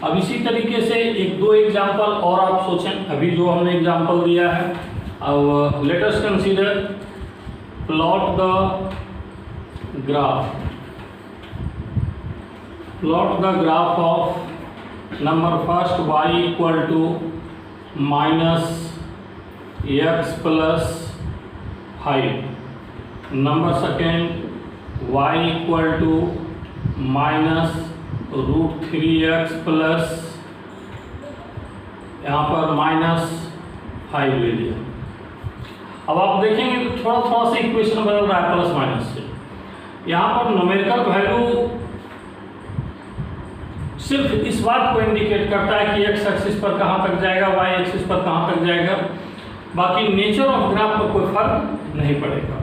अब इसी तरीके से एक दो एग्जाम्पल और आप सोचें, अभी जो हमने एग्जाम्पल दिया है। अब let us consider plot the graph of number first y equal to -x plus 5, number second y equal to -√3x plus यहाँ पर -5 ले लिया। अब आप देखेंगे तो थोड़ा थोड़ा सा इक्वेशन बदल रहा है प्लस माइनस से। यहाँ पर न्यूमेरिकल वैल्यू सिर्फ इस बात को इंडिकेट करता है कि x एक्सिस पर कहाँ तक जाएगा, y एक्सिस पर कहाँ तक जाएगा, बाकी नेचर ऑफ ग्राफ पर कोई फर्क नहीं पड़ेगा।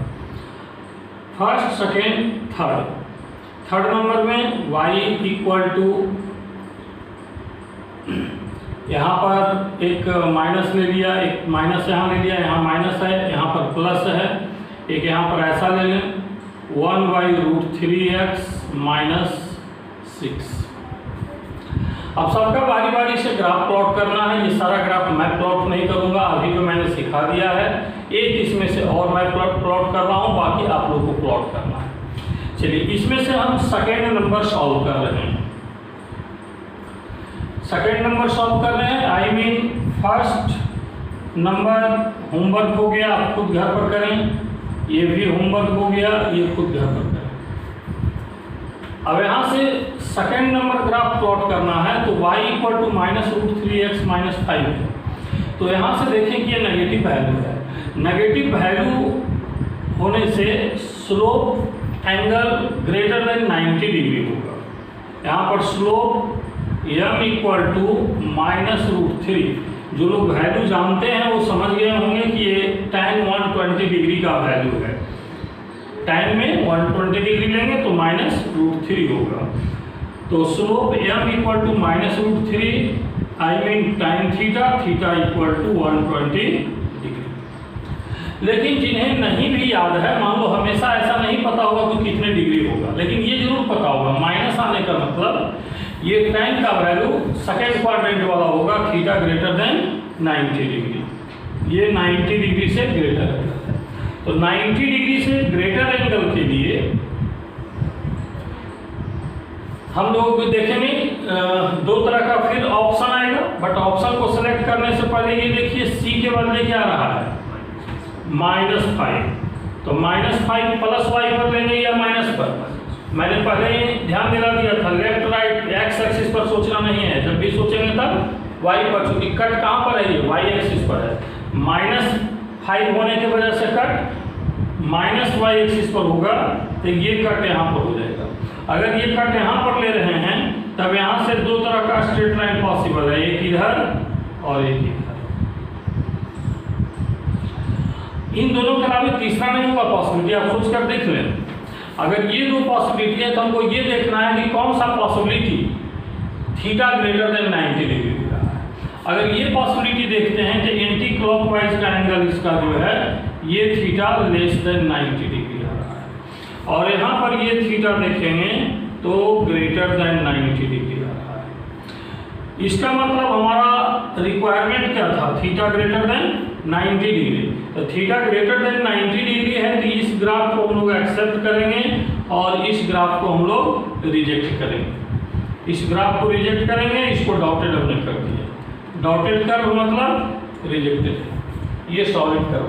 फर्स्ट, सेकेंड, थर्ड नंबर में y इक्वल टू, यहाँ पर एक माइनस ले लिया, एक माइनस यहाँ ले लिया, यहाँ माइनस है, यहाँ पर प्लस है, एक यहाँ पर ऐसा ले लें 1/√3x - 6। अब सबका बारी बारी से ग्राफ प्लॉट करना है। ये सारा ग्राफ मैं प्लॉट नहीं करूँगा, अभी जो मैंने सिखा दिया है एक इसमें से और मैं प्लॉट कर रहा हूँ, बाकी आप लोगों को प्लॉट करना है। चलिए इसमें से हम सेकेंड नंबर सॉल्व कर रहे हैं। सेकेंड नंबर सॉल्व कर रहे हैं, I mean first number homework हो गया, आप खुद घर पर करें। ये भी होमवर्क हो गया, ये खुद घर पर करें। अब यहाँ से सेकेंड नंबर ग्राफ प्लॉट करना है तो y इक्वल टू -√3x - 5 है। तो यहाँ से देखें कि ये नेगेटिव वैल्यू है। नेगेटिव वैल्यू होने से slope angle greater than 90 degree होगा। यहाँ पर स्लोप m इक्वल टू -√3, जो लोग वैल्यू जानते हैं वो समझ गए होंगे कि ये tan 120 डिग्री का वैल्यू है। tan में 120 डिग्री लेंगे तो -√3 होगा। तो slope m equal to -√3, I mean tan theta equal to 120 degree. लेकिन जिन्हें नहीं भी याद है, मान लो हमेशा ऐसा नहीं पता होगा तो कितने डिग्री होगा, लेकिन ये जरूर पता होगा माइनस आने का मतलब ये tan का वैल्यू सेकेंड क्वाड्रेंट वाला होगा, थीटा ग्रेटर देन 90 डिग्री। ये 90 डिग्री से ग्रेटर है। तो 90 डिग्री से ग्रेटर एंगल के लिए हम लोग देखेंगे दो तरह का फिर ऑप्शन आएगा, बट ऑप्शन को सिलेक्ट करने से पहले ये देखिए c के बदले क्या आ रहा है -5। तो -5 प्लस y पर लेंगे या माइनस पर। मैंने पहले ही ध्यान दिला दिया था, लेफ्ट राइट एक्स एक्सिस पर सोचना नहीं है, जब भी सोचेंगे तब y पर, चूंकि कट कहाँ पर है, ये y एक्सिस पर है। -5 होने की वजह से कट -y एक्सिस पर होगा, तो ये कट यहाँ पर हो जाएगा। अगर ये कट यहाँ पर ले रहे हैं तब यहाँ से दो तरह का स्ट्रेट लाइन पॉसिबल है, एक इधर और एक इधर। इन दोनों के अलावा तीसरा नहीं हुआ पॉसिबिलिटी, आप सोच कर देख लें। अगर ये दो पॉसिबिलिटी है तो हमको ये देखना है कि कौन सा possibility theta greater than 90 degree दे रहा है। अगर ये पॉसिबिलिटी देखते हैं कि एंटी क्लॉकवाइज का एंगल इसका जो है ये थीटा लेस देन 90 डिग्री आ रहा है, और यहाँ पर ये थीटा देखेंगे तो ग्रेटर देन 90 डिग्री आ रहा है। इसका मतलब हमारा रिक्वायरमेंट क्या था, थीटा ग्रेटर देन 90 डिग्री। तो थीटा ग्रेटर देन 90 डिग्री है तो इस ग्राफ को हम लोग एक्सेप्ट करेंगे और इस ग्राफ को हम लोग रिजेक्ट करेंगे। इस ग्राफ को रिजेक्ट करेंगे, इसको डॉटेड हमने कर दिया। डॉटेड कर्व मतलब रिजेक्टेड, ये सॉलिड कर्व।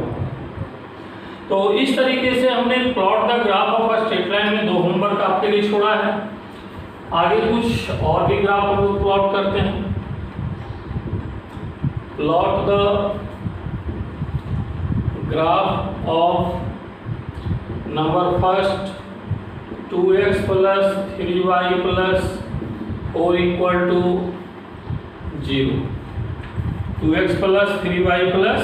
तो इस तरीके से हमने plot the graph of a straight line में दो होमवर्क आपके लिए छोड़ा है। आगे कुछ और भी ग्राफ हम लोग प्लॉट करते हैं। Plot the graph of number first 2x plus 3y plus 4 equal to 0। 2x plus 3y plus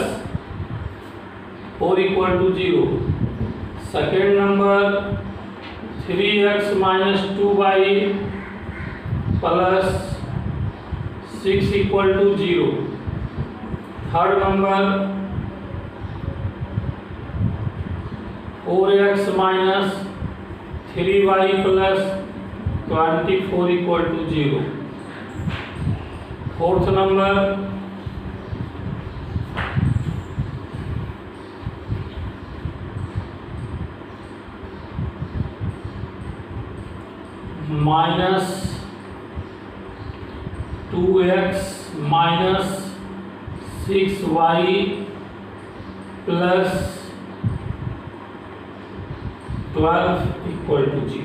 4 equal to 0। Second number 3x minus 2y plus 6 equal to 0। Third number 4x minus 3y plus 24 equal to 0। Fourth number -2x - 6y + 12 = 0।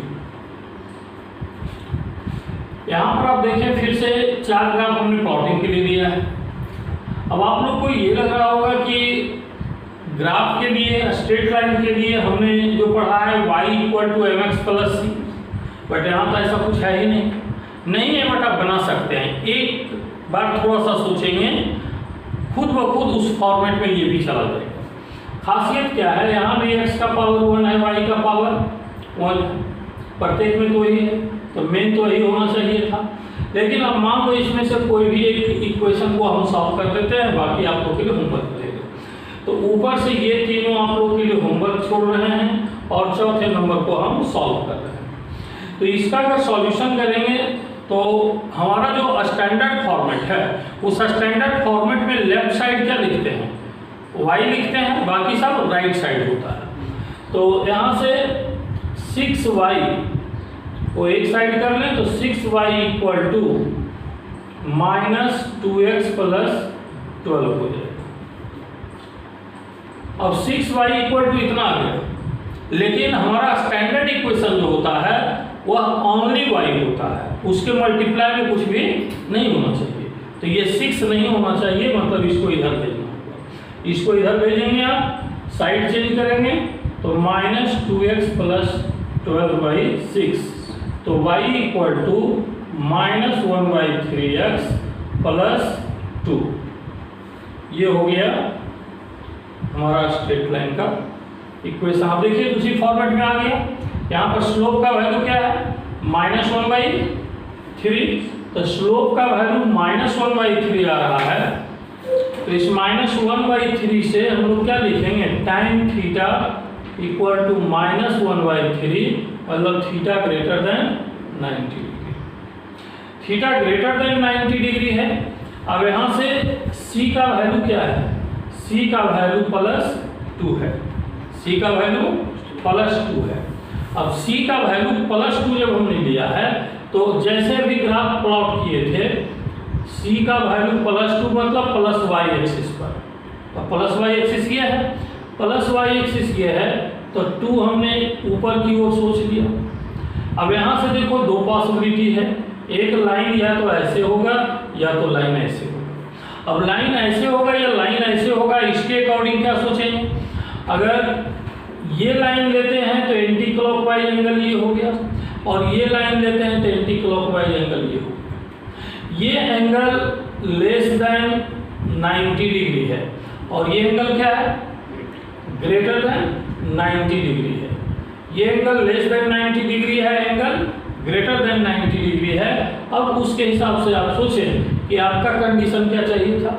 यहाँ पर आप देखें फिर से 4 graph हमने plotting के लिए दिया है। अब आप लोग को ये लग रहा होगा कि ग्राफ के लिए, स्ट्रेट लाइन के लिए हमने जो पढ़ा है y = mx + c, बट यहाँ तो ऐसा कुछ है ही नहीं है। बट आप बना सकते हैं, एक बार थोड़ा सा सोचेंगे खुद ब खुद उस फॉर्मेट में ये भी चला जाएगा। खासियत क्या है, यहाँ भी x का पावर 1 है, y का पावर 1, प्रत्येक में तो ही है, तो मेन तो यही होना चाहिए था। लेकिन अब मान लो इसमें से कोई भी एक इक्वेशन को हम सॉल्व कर देते हैं, बाकी आप लोग के लिए होमवर्क रहेगा। तो ऊपर से ये तीनों आप लोगों के लिए होमवर्क छोड़ रहे हैं और चौथे नंबर को हम सॉल्व कर रहे हैं। तो इसका अगर सॉल्यूशन करेंगे तो हमारा जो स्टैंडर्ड फॉर्मेट है, उस स्टैंडर्ड फॉर्मेट में लेफ्ट साइड क्या लिखते हैं, y लिखते हैं, बाकी सब राइट साइड होता है। तो यहाँ से 6y को एक साइड कर लें तो 6y = -2x + 12 हो जाएगा। अब 6y = इतना आ गया, लेकिन हमारा स्टैंडर्ड इक्वेशन जो होता है वह ओनली y होता है, उसके मल्टीप्लाई में कुछ भी नहीं होना चाहिए। तो ये 6 नहीं होना चाहिए, मतलब इसको इधर भेजना होगा। इसको इधर भेजेंगे, आप साइड चेंज करेंगे तो -2x + 12/6, तो y = -1/3x + 2। ये हो गया हमारा स्ट्रेट लाइन का इक्वेशन। आप देखिए उसी फॉर्मेट में आ गया। यहाँ पर स्लोप का वैल्यू क्या है, -1/3, तो स्लोप का वैल्यू -1/3 आ रहा है। तो इस -1/3 से हम लोग क्या लिखेंगे, tan θ = -1/3, मतलब theta greater than 90 degree. Theta greater than 90 degree है। अब यहाँ से c का वैल्यू क्या है, c का वैल्यू +2 है, c का वैल्यू +2 है। अब c का वैल्यू +2 जब हमने लिया है, तो जैसे भी ग्राफ प्लॉट किए थे, c का वैल्यू +2 मतलब +y एक्सिस पर, तो +y एक्सिस ये है, +y एक्सिस ये है, तो 2 हमने ऊपर की ओर सोच लिया। अब यहाँ से देखो दो पॉसिबिलिटी है, एक लाइन या तो ऐसे होगा या तो लाइन ऐसे होगा। अब लाइन ऐसे होगा या लाइन ऐसे होगा, इसके अकॉर्डिंग क्या सोचेंगे। अगर ये लाइन लेते हैं तो एंटी क्लॉकवाइज एंगल ये हो गया, और ये लाइन लेते हैं तो एंटी क्लॉकवाइज एंगल ये हो गया। ये एंगल लेस देन 90 डिग्री है, और ये एंगल क्या है, ग्रेटर देन 90 डिग्री है। ये एंगल लेस देन 90 डिग्री है, एंगल ग्रेटर देन 90 डिग्री है। अब उसके हिसाब से आप सोचें कि आपका कंडीशन क्या चाहिए था,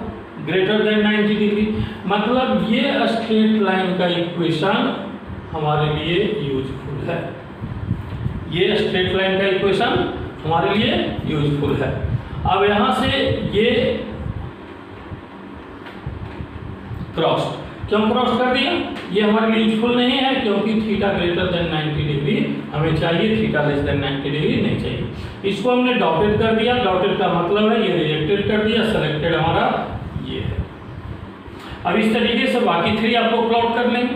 ग्रेटर देन 90 डिग्री, मतलब ये स्ट्रेट लाइन का इक्वेशन हमारे लिए यूजफुल है। ये स्ट्रेट लाइन का इक्वेशन हमारे लिए यूजफुल है। अब यहाँ से ये क्रॉस, क्यों क्रॉस कर दिया, ये हमारे लिए यूजफुल नहीं है, क्योंकि थीटा ग्रेटर देन 90 डिग्री हमें चाहिए, थीटा लेस देन 90 डिग्री नहीं चाहिए। इसको हमने डॉटेड कर दिया, डॉटेड का मतलब है ये रिजेक्टेड कर दिया, सेलेक्टेड हमारा ये है। अब इस तरीके से बाकी 3 आप लोग प्लॉट कर लेंगे।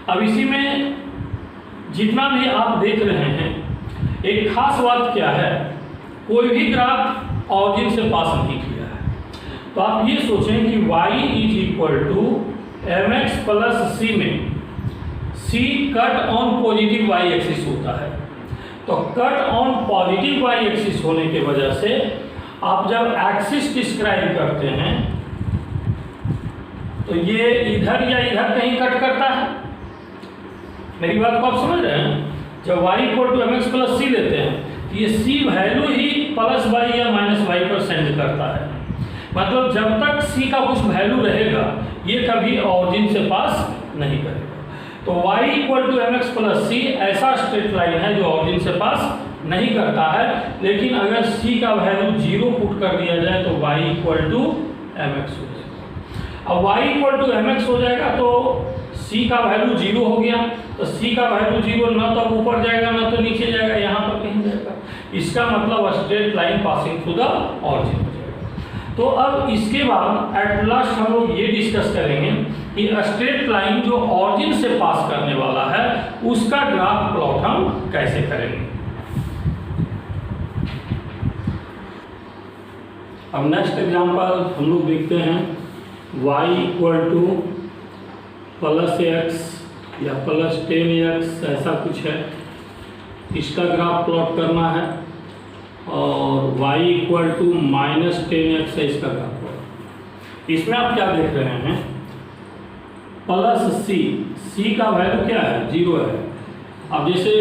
अब इसी में जितना भी आप देख रहे हैं, एक खास बात क्या है, कोई भी ग्राफ ऑरिजिन से पास नहीं किया है, तो आप ये सोचें कि y = mx + c में c cut on positive y axis होता है। तो cut on positive y axis होने के वजह से आप जब एक्सिस डिस्क्राइब करते हैं तो ये इधर या इधर कहीं कट करता है। मेरी बात को आप समझ रहे हैं, जब y = mx + c लेते हैं तो ये c वैल्यू ही +y या -y पर सेंड करता है, मतलब जब तक c का कुछ वैल्यू रहेगा ये कभी ऑरिजिन से पास नहीं करेगा। तो y = mx + c ऐसा स्ट्रेट लाइन है जो ऑरिजिन से पास नहीं करता है, लेकिन अगर c का वैल्यू 0 पुट कर दिया जाए तो y इक्वल टू mx हो जाएगा। अब y इक्वल टू mx हो जाएगा तो c का वैल्यू 0 हो गया, तो c का वैल्यू 0 न तो ऊपर जाएगा न तो नीचे जाएगा, यहाँ पर कहीं जाएगा। इसका मतलब straight line passing through the origin हो जाएगा। तो अब इसके बाद एट लास्ट हम लोग ये डिस्कस करेंगे कि स्ट्रेट लाइन जो ऑरिजिन से पास करने वाला है उसका ग्राफ प्लॉट हम कैसे करेंगे। अब नेक्स्ट एग्जांपल हम लोग देखते हैं y equal two plus x या प्लस 10x ऐसा कुछ है, इसका ग्राफ प्लॉट करना है, और y equal to minus 10x है इसका ग्राफ प्लॉट। इसमें आप क्या देख रहे हैं, प्लस c का वैल्यू क्या है 0 है। अब जैसे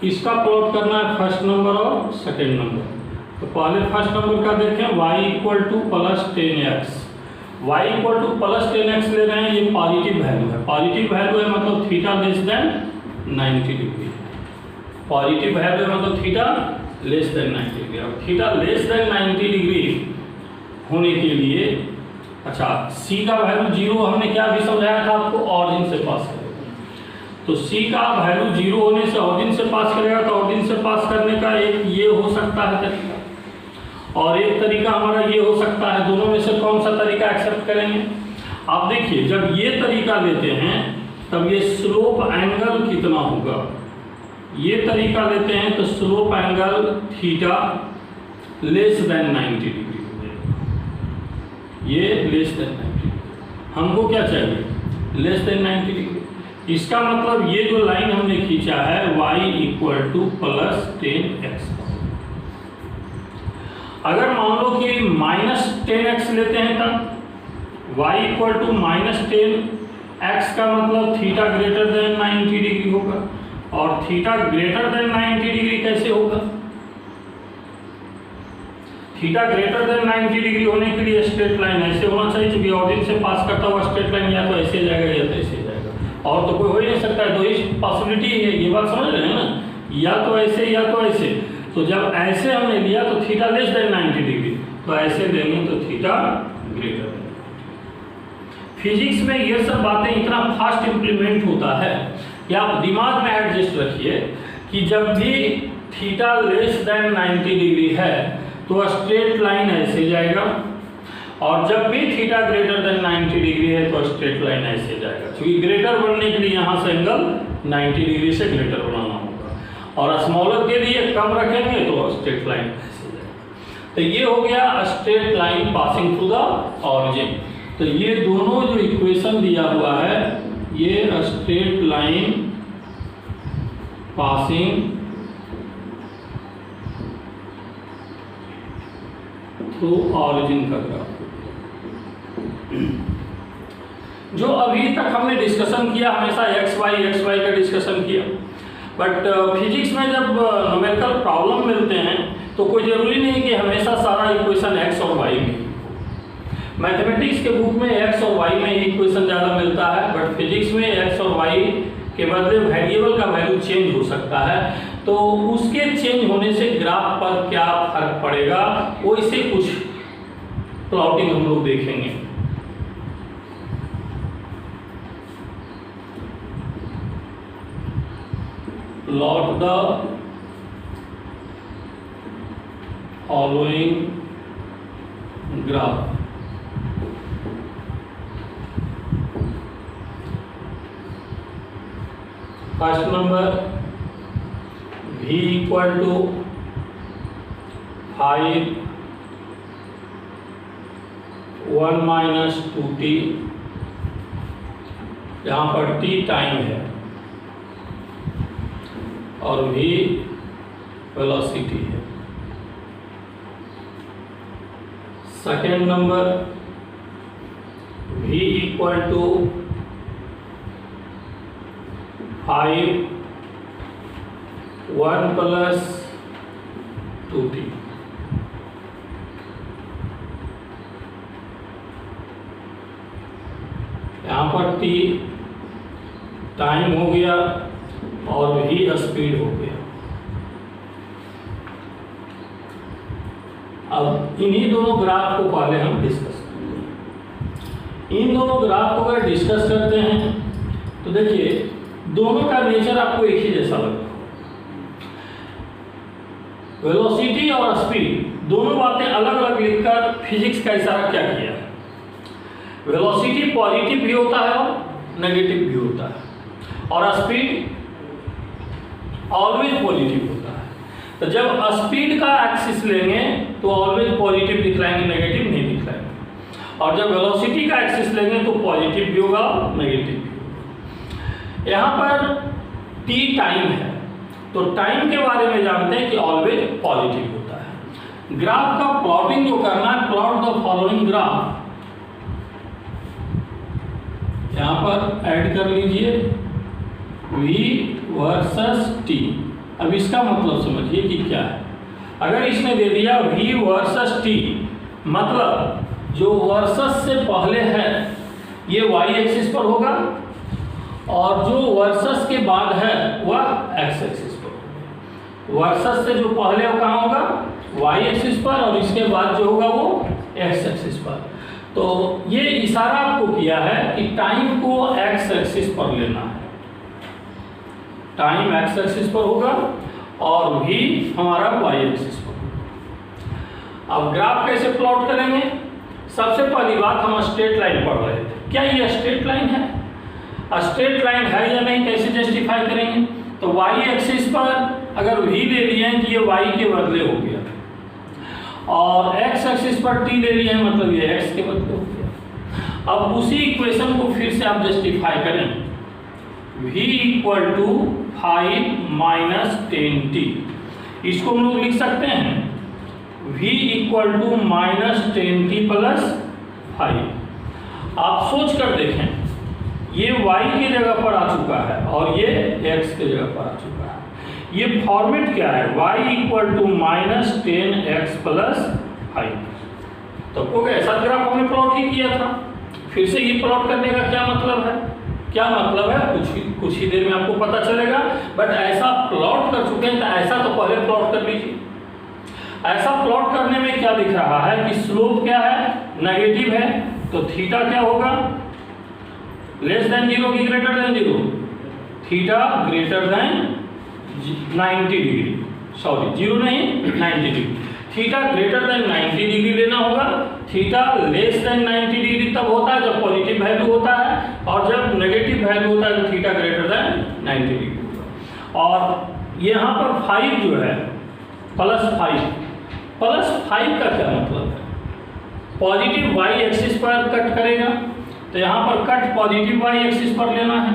इसका प्लॉट करना है फर्स्ट नंबर और सेकेंड नंबर, तो पहले फर्स्ट नंबर का देखें y equal two plus 10x, y equal two plus 10x ले रहे हैं, ये पॉजिटिव वैल्यू है। पॉजिटिव वैल्यू है मतलब theta less than 90 degree. Positive value है मतलब थीटा लेस देन 90 डिग्री। अब थीटा लेस देन 90 डिग्री होने के लिए, अच्छा c का वैल्यू 0 हमने क्या भी समझाया था आपको, ऑरिजिन से पास करेगा। तो c का वैल्यू 0 होने से ऑरिजिन से पास करेगा, तो ऑरिजिन से पास करने का एक ये हो सकता है तरीका, और एक तरीका हमारा ये हो सकता है। दोनों में से कौन सा तरीका एक्सेप्ट करेंगे। आप देखिए जब ये तरीका लेते हैं तब ये स्लोप एंगल कितना होगा, ये तरीका लेते हैं तो slope angle theta less than 90 degree हो जाएगा। ये लेस देन 90, हमको क्या चाहिए लेस देन 90 डिग्री। इसका मतलब ये जो लाइन हमने खींचा है y equal two plus 10x, अगर मान लो कि माइनस 10x लेते हैं तब y equal to minus 10x का मतलब थीटा ग्रेटर देन 90 डिग्री होगा। और थीटा ग्रेटर देन 90 डिग्री कैसे होगा, थीटा ग्रेटर देन 90 डिग्री होने के लिए स्ट्रेट लाइन ऐसे होना चाहिए, क्योंकि ऑरिजिन से पास करता हुआ स्ट्रेट लाइन या तो ऐसे जाएगा या तो ऐसे जाएगा, और तो कोई हो ही नहीं सकता है। तो इस पॉसिबिलिटी है, ये बात समझ रहे हैं ना, या तो ऐसे या तो ऐसे। तो जब ऐसे हमने लिया तो थीटा लेस देन 90 डिग्री, तो ऐसे लेंगे तो थीटा ग्रेटर देन। फिजिक्स में ये सब बातें इतना फास्ट इंप्लीमेंट होता है कि आप दिमाग में एडजस्ट रखिए कि जब भी थीटा लेस देन 90 डिग्री है तो स्ट्रेट लाइन ऐसे जाएगा, और जब भी थीटा ग्रेटर देन 90 डिग्री है तो स्ट्रेट लाइन ऐसे जाएगा। क्योंकि ग्रेटर बनने के लिए यहाँ से एंगल 90 डिग्री से ग्रेटर बनाना होगा, और स्मॉलर के लिए कम रखेंगे तो स्ट्रेट लाइन ऐसे जाएगा। तो ये हो गया straight line passing through the origin. तो ये दोनों जो इक्वेशन दिया हुआ है, ये straight line passing through origin का ग्राफ। जो अभी तक हमने डिस्कशन किया हमेशा एक्स वाई का डिस्कशन किया, बट फिजिक्स में जब न्यूमेरिकल प्रॉब्लम मिलते हैं तो कोई ज़रूरी नहीं कि हमेशा सारा इक्वेशन एक्स और वाई में। मैथमेटिक्स के बुक में एक्स और वाई में ही इक्वेशन ज़्यादा मिलता है, बट फिजिक्स में एक्स और वाई के बदले वेरिएबल का वैल्यू चेंज हो सकता है। तो उसके चेंज होने से ग्राफ पर क्या फर्क पड़ेगा, वो इसे कुछ प्लॉटिंग हम लोग देखेंगे। Plot the following graph. First number v equal to 5 1 minus 2t, यहाँ पर t टाइम है और v वेलोसिटी है। Second number v equal to 5 1 plus 2t, यहाँ पर t टाइम हो गया और v स्पीड हो गया। अब इन्हीं दोनों ग्राफ को पहले हम डिस्कस करते हैं। इन दोनों ग्राफ को अगर डिस्कस करते हैं तो देखिए दोनों का नेचर आपको एक ही जैसा लगता है। वेलोसिटी और स्पीड दोनों बातें अलग अलग लिखकर फिजिक्स का इशारा क्या किया है। वेलोसिटी पॉजिटिव भी होता है और नेगेटिव भी होता है, और स्पीड ऑलवेज पॉजिटिव होता है। तो जब स्पीड का एक्सिस लेंगे तो ऑलवेज पॉजिटिव दिखलाएंगे, नेगेटिव नहीं दिखलाएंगे, और जब वेलोसिटी का एक्सिस लेंगे तो पॉजिटिव भी होगा नेगेटिव भी होगा। यहाँ पर t टाइम है, तो टाइम के बारे में जानते हैं कि ऑलवेज पॉजिटिव होता है। ग्राफ का प्लॉटिंग जो करना है, प्लॉट द फॉलोइंग ग्राफ, यहाँ पर ऐड कर लीजिए v वर्सेस t। अब इसका मतलब समझिए कि क्या है। अगर इसने दे दिया v वर्सेस t, मतलब जो वर्सेस से पहले है ये y एक्सिस पर होगा, और जो वर्सेस के बाद है वह x एक्सिस पर होगा। वर्सेस से जो पहले वो कहाँ होगा y एक्सिस पर, और इसके बाद जो होगा वो x एक्सिस पर। तो ये इशारा आपको किया है कि टाइम को x एक्सिस पर लेना है, टाइम x एक्सिस पर होगा और v हमारा y एक्सिस पर होगा। अब ग्राफ कैसे प्लॉट करेंगे? सबसे पहली बात, हम स्ट्रेट लाइन पढ़ रहे थे, क्या ये स्ट्रेट लाइन है? स्ट्रेट लाइन है या नहीं, कैसे जस्टिफाई करेंगे? तो y एक्सिस पर अगर v ले लिए हैं कि ये y के बदले हो गया, और x एक्सिस पर t ले लिए हैं मतलब ये x के बदले हो गया। अब उसी इक्वेशन को फिर से आप जस्टिफाई करें, v equal to 5 minus 10t। इसको हम लोग लिख सकते हैं v equal to minus 10t plus 5। आप सोच कर देखें, ये y की जगह पर आ चुका है और ये x की जगह पर आ चुका है। ये फॉर्मेट क्या है? y equal to minus 10x plus 5। तो को ऐसा ग्राफ हमने प्लॉट ही किया था। फिर से ये प्लॉट करने का क्या मतलब है? क्या मतलब है कुछ ही देर में आपको पता चलेगा, बट ऐसा प्लॉट कर चुके हैं तो ऐसा तो पहले प्लॉट कर लीजिए। ऐसा प्लॉट करने में क्या दिख रहा है कि स्लोप क्या है? नेगेटिव है, तो थीटा क्या होगा? लेस देन 0 की greater than 0, theta greater than 90 degree, sorry 0 नहीं 90 degree. Theta greater than 90 degree लेना होगा। थीटा लेस देन 90 डिग्री तब होता है जब पॉजिटिव वैल्यू होता है, और जब नेगेटिव वैल्यू होता है तो थीटा ग्रेटर देन 90 डिग्री होगा। और यहाँ पर 5 जो है प्लस 5 का क्या मतलब है? पॉजिटिव y एक्सिस पर कट करेगा, तो यहाँ पर कट पॉजिटिव y एक्सिस पर लेना है,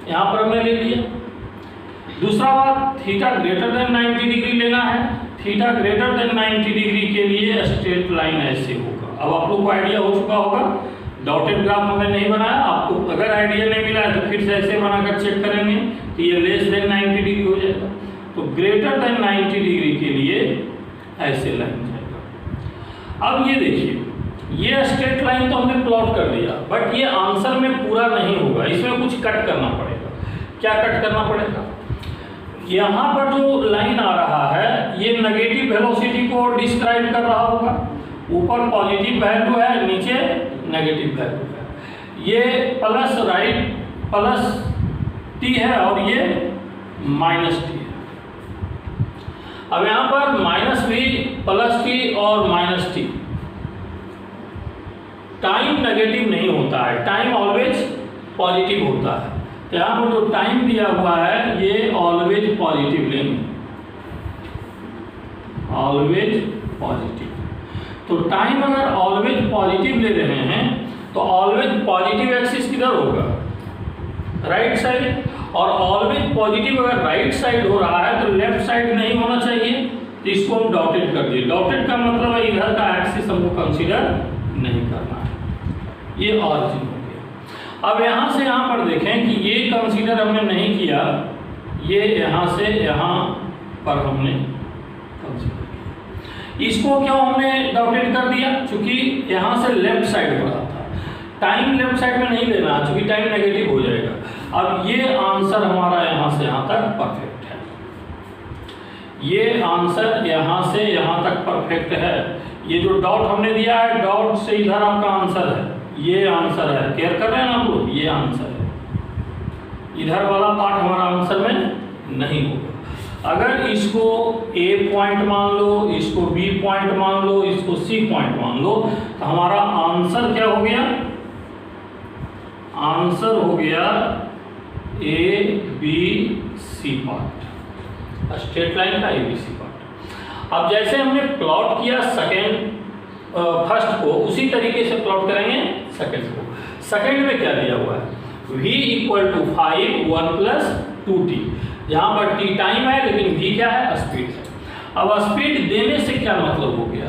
यहाँ पर हमने ले लिया। दूसरा बात, थीटा ग्रेटर देन 90 डिग्री लेना है। थीटा ग्रेटर देन 90 डिग्री के लिए स्ट्रेट लाइन ऐसे होगा। अब आप लोग को आइडिया हो चुका होगा, डॉटेड ग्राफ हमने नहीं बनाया। आपको अगर आइडिया नहीं मिला है तो फिर से ऐसे बनाकर चेक करेंगे तो ये लेस देन 90 डिग्री हो जाएगा। तो ग्रेटर देन 90 डिग्री के लिए ऐसे लाइन जाएगा। अब ये देखिए, ये स्ट्रेट लाइन तो हमने प्लॉट कर दिया, बट ये आंसर में पूरा नहीं होगा, इसमें कुछ कट करना पड़ेगा। क्या कट करना पड़ेगा? यहाँ पर जो लाइन आ रहा है ये नेगेटिव वेलोसिटी को डिस्क्राइब कर रहा होगा। ऊपर पॉजिटिव वैल्यू है, नीचे नेगेटिव वैल्यू है। ये प्लस राइट प्लस t है और ये माइनस t है। अब यहाँ पर माइनस v प्लस t और माइनस t, टाइम नेगेटिव नहीं होता है, टाइम ऑलवेज पॉजिटिव होता है। तो यहाँ पर जो टाइम दिया हुआ है ये ऑलवेज पॉजिटिव लेंगे, ऑलवेज पॉजिटिव। तो टाइम अगर ऑलवेज पॉजिटिव ले रहे हैं तो ऑलवेज पॉजिटिव एक्सिस किधर होगा? Right side. और ऑलवेज पॉजिटिव अगर राइट साइड हो रहा है तो लेफ्ट साइड नहीं होना चाहिए, तो इसको हम डॉटेड कर दिए। डॉटेड का मतलब है इधर का एक्सिस हमको कंसीडर नहीं करना है, ये ऑरिजिन हो गया। अब यहाँ से यहाँ पर देखें कि ये कंसीडर हमने नहीं किया, ये यहाँ से यहाँ पर हमने कंसीडर किया। इसको क्यों हमने डॉटेड कर दिया? क्योंकि यहाँ से लेफ्ट साइड हो रहा था, टाइम लेफ्ट साइड में नहीं लेना क्योंकि टाइम नेगेटिव हो जाएगा। अब ये आंसर हमारा यहाँ से यहाँ तक परफेक्ट है। ये आंसर यहाँ से यहाँ तक परफेक्ट है। ये जो डॉट हमने दिया है, डॉट से इधर आपका आंसर है, ये आंसर है। केयर कर रहे हैं ना आप लोग, ये आंसर है। इधर वाला पार्ट हमारा आंसर में नहीं होगा। अगर इसको A पॉइंट मान लो, इसको B पॉइंट मान लो, इसको C पॉइंट मान लो, तो हमारा आंसर क्या हो गया? आंसर हो गया A B C part, straight line का ABC पार्ट। अब जैसे हमने प्लॉट किया फर्स्ट को, उसी तरीके से प्लॉट करेंगे सेकंड को। सेकंड में क्या दिया हुआ है? V = 5 1 + 2t। यहाँ पर t टाइम है, लेकिन v क्या है? स्पीड है। अब स्पीड देने से क्या मतलब हो गया?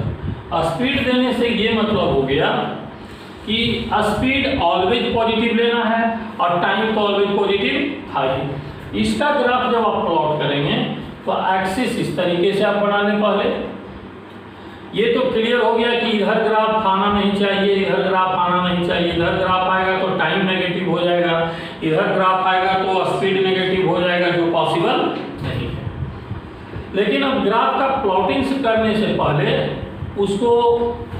स्पीड देने से ये मतलब हो गया कि स्पीड ऑलवेज पॉजिटिव लेना है और टाइम तो ऑलवेज पॉजिटिव था ही। इसका ग्राफ जब आप प्लॉट करेंगे तो एक्सिस इस तरीके से आप बना लें। पहले ये तो क्लियर हो गया कि इधर ग्राफ आना नहीं चाहिए, इधर ग्राफ आना नहीं चाहिए। इधर ग्राफ आएगा तो टाइम नेगेटिव हो जाएगा, इधर ग्राफ आएगा तो स्पीड नेगेटिव हो जाएगा, जो पॉसिबल नहीं है। लेकिन अब ग्राफ का प्लॉटिंग करने से पहले उसको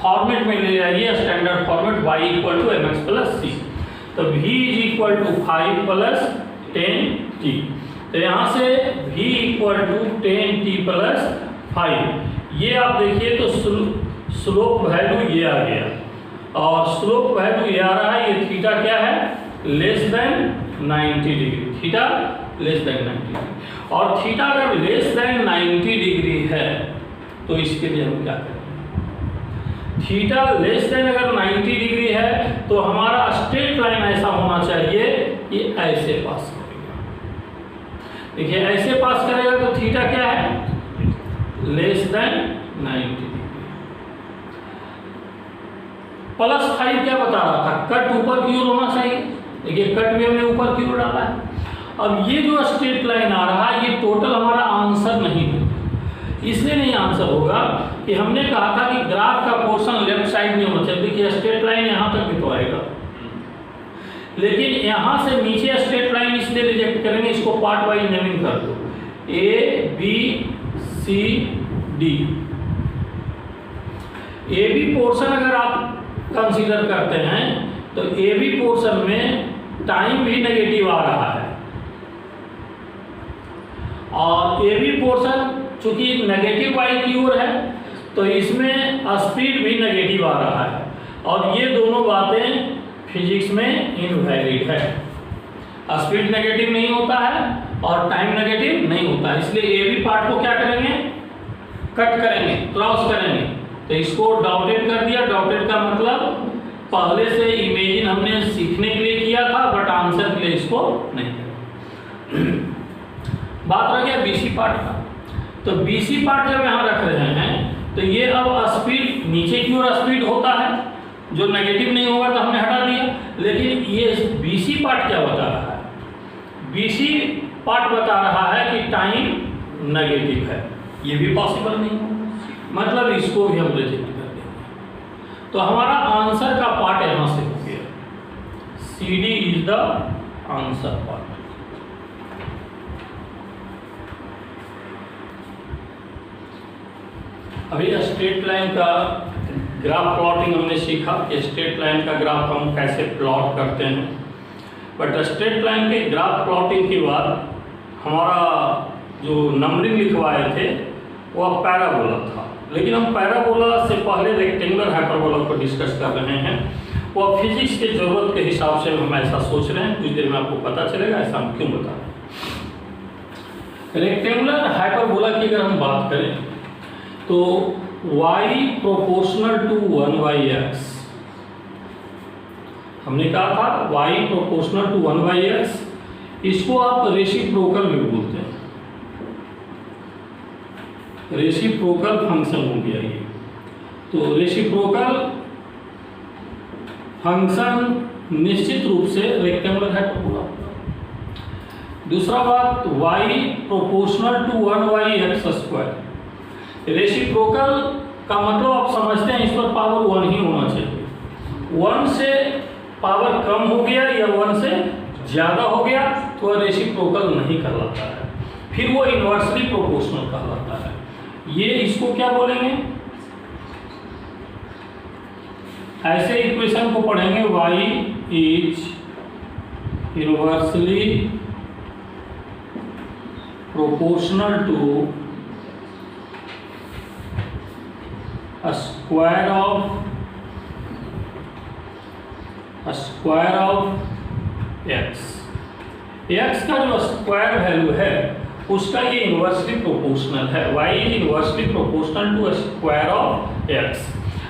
फॉर्मेट में ले जाइए, standard format y = mx + c। तो v = 5 + 10t। तो यहाँ से v = 10t + 5। ये आप देखिए तो स्लोप वैल्यू ये आ गया, और स्लोप वैल्यू ये आ रहा है। ये थीटा क्या है? <90 डिग्री। Theta <90 degree. और थीटा अगर <90 डिग्री है तो इसके लिए हम क्या करें? थीटा अगर 90 डिग्री है तो हमारा स्ट्रेट लाइन ऐसा होना चाहिए, ये ऐसे पास करेगा। देखिए ऐसे पास करेगा तो थीटा क्या है? <90 डिग्री। +5 क्या बता रहा था? कट ऊपर की ओर होना चाहिए। देखिए कट भी हमने ऊपर की ओर डाला है। अब ये जो स्ट्रेट लाइन आ रहा है, ये टोटल हमारा आंसर नहीं है। इसलिए नहीं आंसर होगा कि हमने कहा था कि ग्राफ का पोर्शन लेफ्ट साइड में होना चाहिए। देखिए स्ट्रेट लाइन यहाँ तक भी तो आएगा, लेकिन यहाँ से नीचे स्ट्रेट लाइन इसलिए रिजेक्ट करेंगे। इसको पार्ट वाइज नेमिंग कर दो, A B C D। AB portion अगर आप कंसीडर करते हैं तो AB पोर्शन में टाइम भी नेगेटिव आ रहा है, और AB पोर्शन चूंकि नेगेटिव वाई की ओर है तो इसमें स्पीड भी नेगेटिव आ रहा है, और ये दोनों बातें फिजिक्स में इनवैलिड है। स्पीड नेगेटिव नहीं होता है और टाइम नेगेटिव नहीं होता है। इसलिए AB पार्ट को क्या करेंगे? कट करेंगे, क्रॉस करेंगे। तो इसको डॉटेड कर दिया। डॉटेड का मतलब पहले से इमेजिन हमने सीखने के लिए किया था, बट आंसर के लिए इसको नहीं किया। बात रह गया BC पार्ट का। तो BC पार्ट जब यहाँ रख रहे हैं तो ये अब स्पीड नीचे की ओर स्पीड होता है, जो नेगेटिव नहीं होगा तो हमने हटा दिया। लेकिन ये BC पार्ट क्या बता रहा है? BC पार्ट बता रहा है कि टाइम नेगेटिव है। ये भी पॉसिबल नहीं है, मतलब इसको भी हम रिजेक्ट कर देंगे। तो हमारा आंसर का पार्ट यहाँ से हो गया। CD is the answer part. अभी स्ट्रेट लाइन का ग्राफ प्लॉटिंग हमने सीखा कि स्ट्रेट लाइन का ग्राफ हम कैसे प्लॉट करते हैं। बट स्ट्रेट लाइन के ग्राफ प्लॉटिंग के बाद हमारा जो नंबरिंग लिखवाए थे वो अब पैराबोला था, लेकिन हम पैराबोला से पहले रेक्टेंगुलर हाइपरबोला को डिस्कस कर रहे हैं। वो अब फिजिक्स के ज़रूरत के हिसाब से हम ऐसा सोच रहे हैं। कुछ देर में आपको पता चलेगा ऐसा हम क्यों बता रहे हैं। रेक्टेंगुलर हाइपरबोला की अगर हम बात करें तो y = 1/x। हमने कहा था y = 1/x। इसको आप रेसिप्रोकल भी बोलते हैं। रेसिप्रोकल फंक्शन हो गया ये। तो रेसिप्रोकल फंक्शन निश्चित रूप से रेक्टेंगुलर हाइपरबोला। दूसरा बात y = 1/x²। रेसिप्रोकल का मतलब आप समझते हैं इस पर पावर 1 ही होना चाहिए। 1 से पावर कम हो गया या 1 से ज़्यादा हो गया तो रेसिप्रोकल नहीं कहलाता है। फिर वो इन्वर्सली प्रोपोर्शनल कहलाता है। ये इसको क्या बोलेंगे, ऐसे इक्वेशन को पढ़ेंगे y is inversely proportional to square of x का जो स्क्वायर वैल्यू है उसका ये इन्वर्सली प्रोपोर्शनल है। y is inversely proportional to square of x।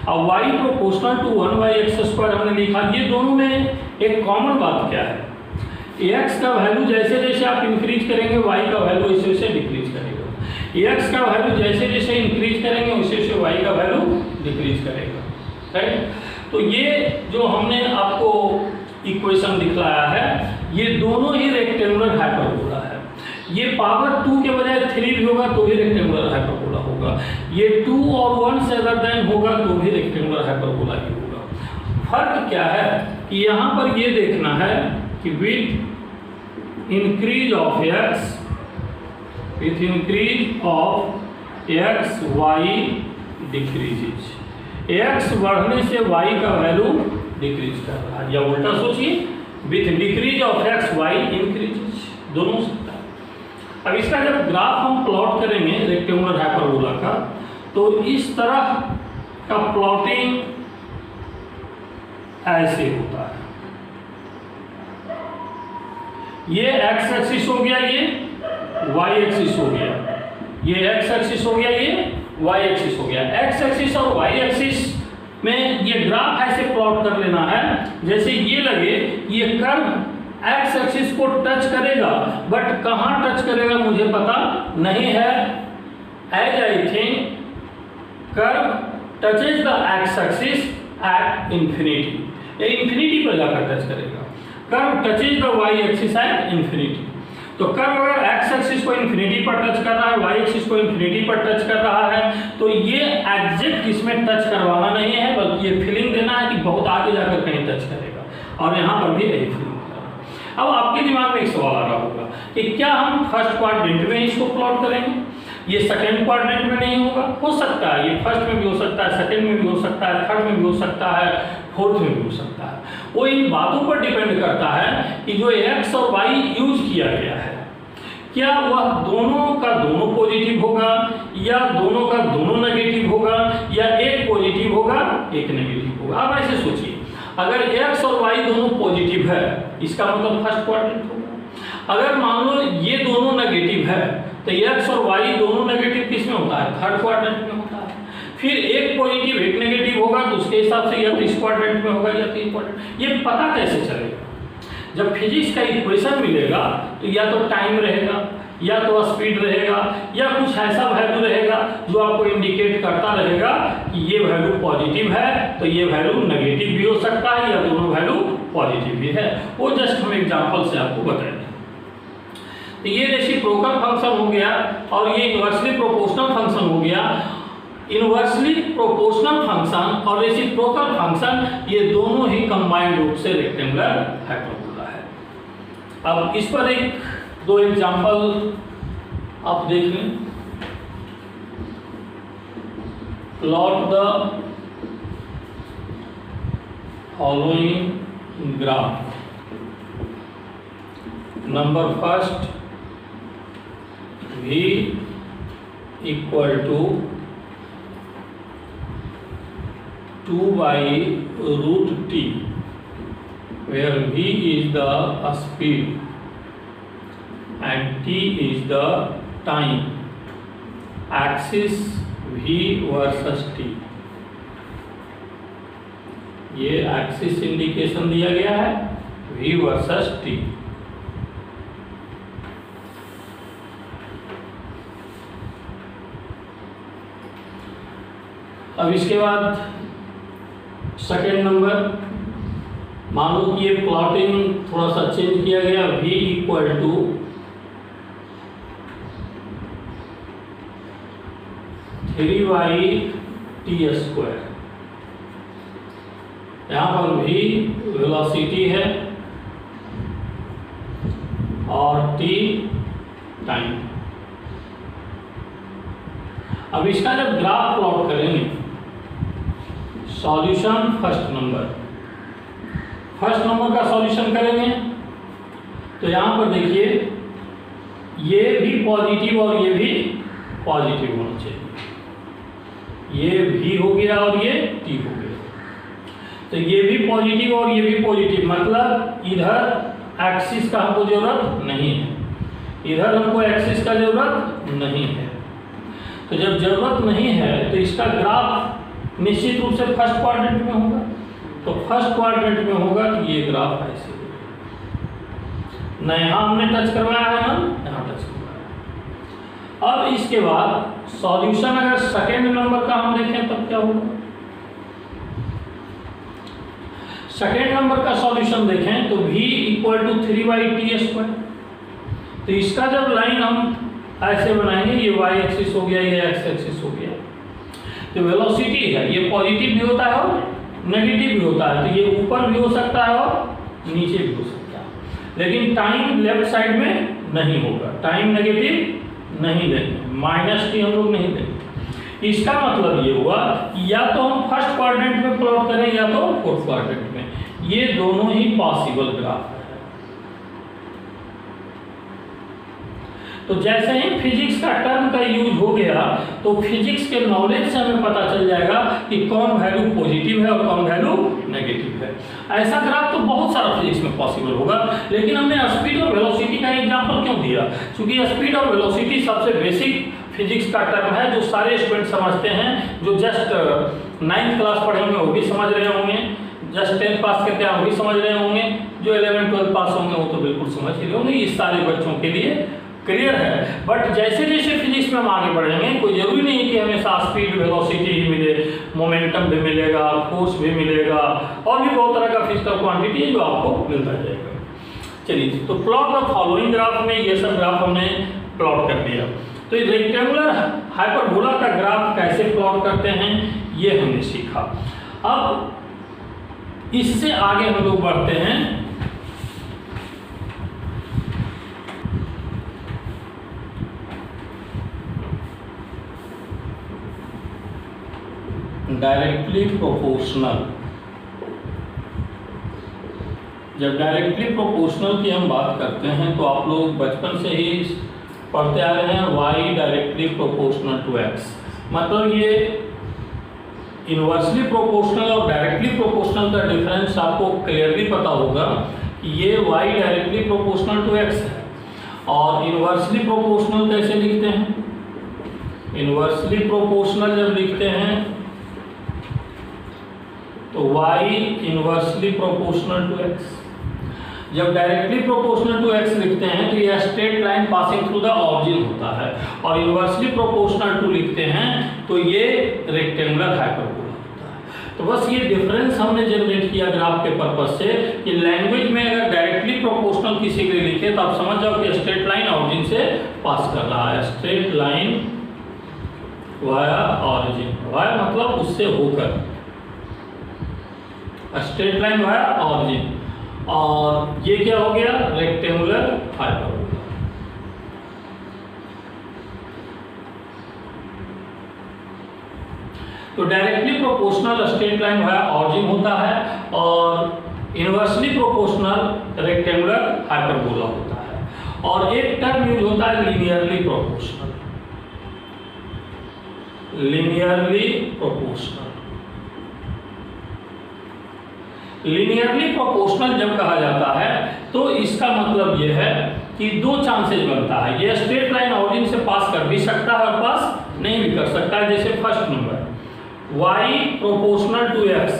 अब y प्रोपोर्शनल टू 1/x² हमने लिखा। ये दोनों में एक कॉमन बात क्या है, x का वैल्यू जैसे जैसे आप इंक्रीज करेंगे y का वैल्यू वैसे वैसे डिक्रीज करेगा, x का वैल्यू जैसे जैसे इंक्रीज करेंगे वैसे वैसे y का वैल्यू डिक्रीज करेगा, राइट। तो ये जो हमने आपको इक्वेशन दिखलाया है ये दोनों ही रेक्टेंगुलर हाइपरबोला है। ये पावर 2 के बजाय 3 भी होगा तो भी रेक्टेंगुलर हाइपरबोला होगा, ये 2 और 1 से अदर देन होगा तो भी रेक्टेंगुलर हाइपरबोला ही होगा। फर्क क्या है कि यहाँ पर ये देखना है कि with increase of x y decreases, x बढ़ने से y का वैल्यू डिक्रीज कर रहा है, या उल्टा सोचिए with decrease of x y increases, दोनों हो सकता है। अब इसका जब ग्राफ हम प्लॉट करेंगे रेक्टेंगुलर हाइपरबोला का तो इस तरह का प्लॉटिंग ऐसे होता है। ये x एक्सिस हो गया, ये y एक्सिस हो गया, ये x एक्सिस हो गया, ये y एक्सिस हो गया। x एक्सिस और y एक्सिस में ये ग्राफ ऐसे प्लॉट कर लेना है जैसे ये लगे ये कर्व एक्स एक्सिस को टच करेगा, बट कहाँ टच करेगा मुझे पता नहीं है। As I think curve touches the x axis at infinity, ये इंफिनिटी पर जाकर टच करेगा। Curve touches the y axis at infinity, तो कर्व अगर एक्स एक्सिस को इंफिनिटी पर टच कर रहा है, वाई एक्सिस को इंफिनिटी पर टच कर रहा है, तो ये एग्जैक्ट इसमें टच करवाना नहीं है बल्कि ये फीलिंग देना है कि बहुत आगे जाकर कहीं टच करेगा, और यहाँ पर भी यही फीलिंग। अब आपके दिमाग में एक सवाल आ रहा होगा कि क्या हम फर्स्ट क्वाड्रेंट में इसको प्लॉट करेंगे, ये सेकंड क्वाड्रेंट में नहीं होगा? हो सकता है, ये फर्स्ट में भी हो सकता है, सेकंड में भी हो सकता है, थर्ड में भी हो सकता है, फोर्थ में भी हो सकता है। वो इन बातों पर डिपेंड करता है कि जो एक्स और वाई यूज किया गया है क्या वह दोनों का दोनों पॉजिटिव होगा या दोनों का दोनों नेगेटिव होगा या एक पॉजिटिव होगा एक नेगेटिव होगा। अब ऐसे सोचिए, अगर x और y दोनों पॉजिटिव है इसका मतलब फर्स्ट क्वाड्रेंट होगा। अगर मान लो ये दोनों नेगेटिव है तो x और y दोनों नेगेटिव किस में होता है? थर्ड क्वाड्रेंट में होता है। फिर एक पॉजिटिव एक नेगेटिव होगा तो उसके हिसाब से या तो इस क्वाड्रेंट में होगा या तीन क्वाड्रेंट। ये पता कैसे चलेगा? जब फिजिक्स का इक्वेशन मिलेगा तो या तो टाइम रहेगा या तो स्पीड रहेगा या कुछ ऐसा वैल्यू रहेगा जो आपको इंडिकेट करता रहेगा कि ये वैल्यू पॉजिटिव है तो ये वैल्यू नेगेटिव भी हो सकता है या दोनों वैल्यू पॉजिटिव भी है। वो जस्ट हम एग्जांपल से आपको बताएंगे। तो ये रेसिप्रोकल फंक्शन हो गया और ये इन्वर्सली प्रोपोर्शनल फंक्शन हो गया। इन्वर्सली प्रोपोर्शनल फंक्शन और रेसिप्रोकल फंक्शन ये दोनों ही कंबाइंड रूप से रेक्टेंगुलर हाइपरबोला है। अब इस पर एक दो एग्जांपल आप देख लें। Plot the following graph. Number first, v equal to 2/√t, where v is the speed and t is the time. Axis v versus t, ये एक्सिस इंडिकेशन दिया गया है v वर्सेस t। अब इसके बाद सेकेंड नंबर, मान लो कि ये प्लॉटिंग थोड़ा सा चेंज किया गया, v इक्वल टू 3/t²। यहाँ पर v वेलोसिटी है और t टाइम। अब इसका जब ग्राफ प्लॉट करेंगे, सॉल्यूशन फर्स्ट नंबर का सॉल्यूशन करेंगे, तो यहाँ पर देखिए ये भी पॉजिटिव और ये भी पॉजिटिव होना चाहिए, ये भी हो गया और ये टी हो गया। तो ये भी पॉजिटिव और ये भी पॉजिटिव, मतलब इधर एक्सिस का हमको जरूरत नहीं है, इधर हमको एक्सिस का जरूरत नहीं है। तो जब जरूरत नहीं है तो इसका ग्राफ निश्चित रूप से फर्स्ट क्वाड्रेंट में होगा। तो फर्स्ट क्वाड्रेंट में होगा तो ये ग्राफ ऐसे न यहाँ हमने टच करवाया है ना यहाँ टच करवाया। अब इसके बाद सॉल्यूशन अगर सेकेंड नंबर का हम देखें तब क्या होगा। सेकेंड नंबर का सॉल्यूशन देखें तो v = 3/t²। तो इसका जब लाइन हम ऐसे बनाएंगे, ये y एक्सिस हो गया, ये x एक्सिस हो गया, तो वेलोसिटी है ये पॉजिटिव भी होता है और नेगेटिव भी होता है। तो ये ऊपर भी हो सकता है और नीचे भी हो सकता है, लेकिन टाइम लेफ्ट साइड में नहीं होगा, टाइम नेगेटिव नहीं देंगे, -t हम लोग नहीं देंगे। इसका मतलब ये हुआ कि या तो हम फर्स्ट क्वाड्रेंट में प्लॉट करें या तो फोर्थ क्वाड्रेंट में, ये दोनों ही पॉसिबल ग्राफ है। तो जैसे ही फिजिक्स का टर्म का यूज हो गया तो फिजिक्स के नॉलेज से हमें पता चल जाएगा कि कौन वैल्यू पॉजिटिव है और कौन वैल्यू नेगेटिव है। ऐसा ग्राफ तो बहुत सारा फिजिक्स में पॉसिबल होगा, लेकिन हमने स्पीड और वेलोसिटी का एग्जांपल क्यों दिया? क्योंकि स्पीड और वेलोसिटी सबसे बेसिक फिजिक्स का टर्म है जो सारे स्टूडेंट समझते हैं। जो जस्ट 9th क्लास पढ़े होंगे वो भी समझ रहे होंगे, जस्ट 10th पास करते हैं वो भी समझ रहे होंगे, जो 11th 12th पास होंगे वो तो बिल्कुल समझ ही रहे होंगे। इस सारे बच्चों के लिए क्लियर है। बट जैसे जैसे फिजिक्स में हम आगे बढ़ेंगे, कोई जरूरी नहीं कि हमेशा स्पीड वेलोसिटी ही मिले, मोमेंटम भी मिलेगा, फोर्स भी मिलेगा, और भी बहुत तरह का फिजिकल क्वांटिटी है जो आपको मिलता जाएगा। चलिए, तो प्लॉट द फॉलोइंग ग्राफ में ये सब ग्राफ हमने प्लॉट कर दिया। तो ये रेक्टेंगुलर हाइपरबोला का ग्राफ कैसे प्लॉट करते हैं ये हमने सीखा। अब इससे आगे हम लोग बढ़ते हैं डायरेक्टली प्रोपोर्शनल। जब डायरेक्टली प्रोपोर्शनल की हम बात करते हैं तो आप लोग बचपन से ही पढ़ते आ रहे हैं y directly proportional to x। मतलब ये इनवर्सली प्रोपोर्शनल और डायरेक्टली प्रोपोर्शनल का डिफरेंस आपको क्लियरली पता होगा कि ये y directly proportional to x है। और इनवर्सली प्रोपोर्शनल कैसे लिखते हैं? इनवर्सली प्रोपोर्शनल जब लिखते हैं तो y inversely proportional to x। जब डायरेक्टली प्रोपोर्शनल टू x लिखते हैं तो ये straight line passing through the origin होता है, और इनवर्सली प्रोपोर्शनल टू लिखते हैं तो ये रेक्टेंगुलर हाइपरबोला होता है। तो बस ये डिफरेंस हमने जनरेट किया ग्राफ के पर्पज से कि लैंग्वेज में अगर डायरेक्टली प्रोपोर्शनल किसी के लिए लिखे तो आप समझ जाओ कि स्ट्रेट लाइन ऑरिजिन से पास कर रहा है। Straight line via origin, via मतलब उससे होकर, स्ट्रेट लाइन वाया ऑरिजिन, और ये क्या हो गया? Rectangular hyperbola. तो directly proportional straight line via origin होता है और इनवर्सली प्रोपोर्शनल रेक्टेंगुलर हाइपरबोला होता है। और एक टर्म यूज होता है linearly proportional. Linearly proportional, linearly proportional जब कहा जाता है तो इसका मतलब यह है कि दो चांसेस बनता है। ये स्ट्रेट लाइन ऑरिजिन से पास कर भी सकता है और पास नहीं भी कर सकता है। जैसे first number y proportional to x,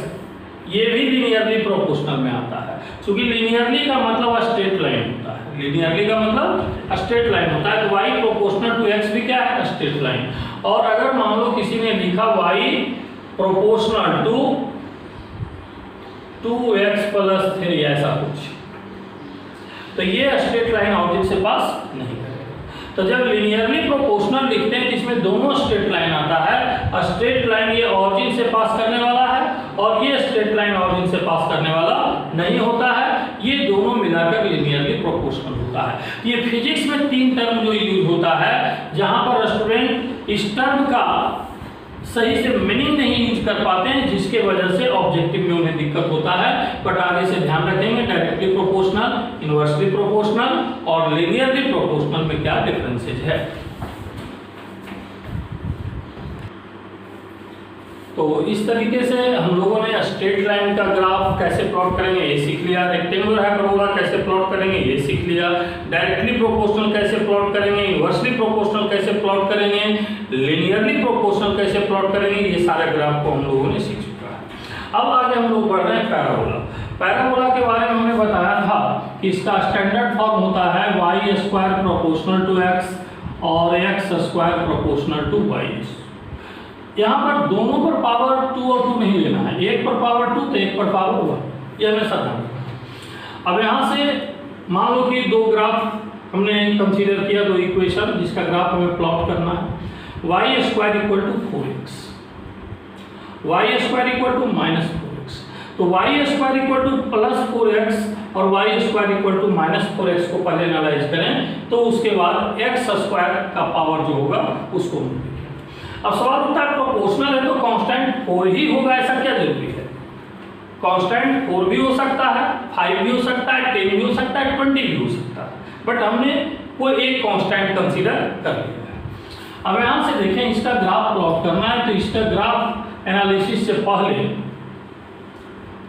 ये भी लीनियरली प्रोपोर्शनल में आता है, क्योंकि लीनियरली का मतलब स्ट्रेट लाइन होता है। लीनियरली का मतलब स्ट्रेट लाइन होता है, तो y प्रोपोर्शनल टू x भी क्या है? Straight line. और अगर मान लो किसी ने लिखा y प्रोपोर्शनल टू 2x+3 ऐसा कुछ, तो ये स्ट्रेट लाइन ऑरिजिन से पास नहीं करेगा। तो जब लीनियरली प्रोपोर्शनल लिखते हैं जिसमें दोनों स्ट्रेट लाइन आता है, स्ट्रेट लाइन ये ऑरिजिन से पास करने वाला है और ये स्ट्रेट लाइन ऑरिजिन से पास करने वाला नहीं होता है, ये दोनों मिलाकर लीनियरली प्रोपोर्शनल होता है। ये फिजिक्स में 3 टर्म जो यूज होता है, जहां पर स्टूडेंट इस टर्म का सही से मीनिंग नहीं यूज कर पाते हैं, जिसके वजह से ऑब्जेक्टिव में उन्हें दिक्कत होता है। बट आगे से ध्यान रखेंगे डायरेक्टली प्रोपोर्शनल, इनवर्सली प्रोपोर्शनल और लिनियरली प्रोपोर्शनल में क्या डिफरेंसेज है। तो इस तरीके से हम लोगों ने स्ट्रेट लाइन का ग्राफ कैसे प्लॉट करेंगे ये सीख लिया, रेक्टेंगुलर हाइपरबोला कैसे प्लॉट करेंगे ये सीख लिया, डायरेक्टली प्रोपोर्शनल कैसे प्लॉट करेंगे, इनवर्सली प्रोपोर्शनल कैसे प्लॉट करेंगे, लिनियरली प्रोपोर्शनल कैसे प्लॉट करेंगे, ये सारे ग्राफ को हम लोगों ने सीख चुका है। अब आगे हम लोग बढ़ रहे हैं पैराबोला। पैराबोला के बारे में हमने बताया था कि इसका स्टैंडर्ड फॉर्म होता है Y square proportional to X और X square proportional to Y. यहाँ पर दोनों पर पावर 2 और 2 नहीं लेना है, एक पर पावर 2 तो एक पर पावर 1, ये हमेशा ध्यान रखना। अब यहाँ से मान लो कि दो ग्राफ हमने कंसीडर किया, दो इक्वेशन जिसका ग्राफ हमें प्लॉट करना है। Y square equal to 4x, y square equal to -4x। तो Y square equal to +4x और Y square equal to -4x को पहले एनालाइज करें, तो उसके बाद एक्स स्क्वायर का पावर जो होगा उसको। अब सवाल उठता है प्रोपोर्शनल है तो कांस्टेंट 4 ही होगा, ऐसा क्या जरूरी है? कांस्टेंट 4 भी हो सकता है, 5 भी हो सकता है, 10 भी हो सकता है, 20 भी हो सकता है, बट हमने वो एक कांस्टेंट कंसीडर कर लिया है। अब यहाँ से देखें इसका ग्राफ प्लॉट करना है, तो इसका ग्राफ एनालिसिस से पहले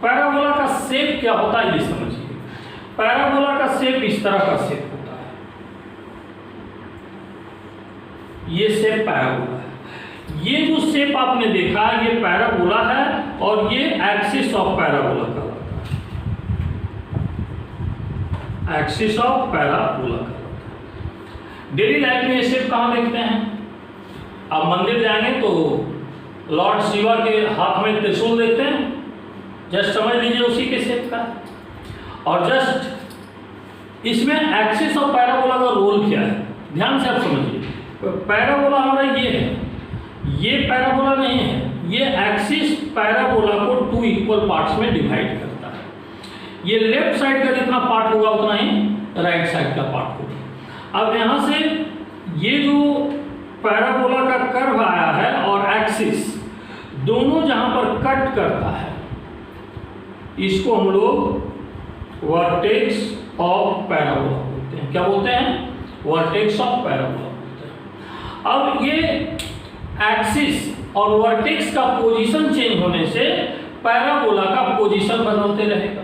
पैराबोला का शेप क्या होता है ये समझिए। पैराबोला का शेप इस तरह का शेप होता है, ये शेप पैराबोला है। ये जो शेप आपने देखा ये पैराबोला है और ये एक्सिस ऑफ पैराबोला कहलाता है, एक्सिस ऑफ पैराबोला कहलाता है। डेली लाइफ में ये शेप कहाँ देखते हैं? आप मंदिर जाएंगे तो लॉर्ड शिवा के हाथ में त्रिशूल देखते हैं, जस्ट समझ लीजिए उसी के शेप का। और जस्ट इसमें एक्सिस ऑफ पैराबोला का रोल क्या है ध्यान से आप समझिए। पैराबोला हमारा ये है, ये पैराबोला नहीं है, ये एक्सिस पैराबोला को 2 इक्वल पार्ट्स में डिवाइड करता है। ये लेफ्ट साइड का जितना पार्ट होगा उतना ही राइट साइड का पार्ट होगा। अब यहाँ से ये जो पैराबोला का कर्व आया है और एक्सिस दोनों जहाँ पर कट करता है, इसको हम लोग वर्टेक्स ऑफ पैराबोला बोलते हैं। क्या बोलते हैं? वर्टेक्स ऑफ पैराबोला बोलते हैं। अब ये एक्सिस और वर्टेक्स का पोजीशन चेंज होने से पैराबोला का पोजीशन बदलते रहेगा।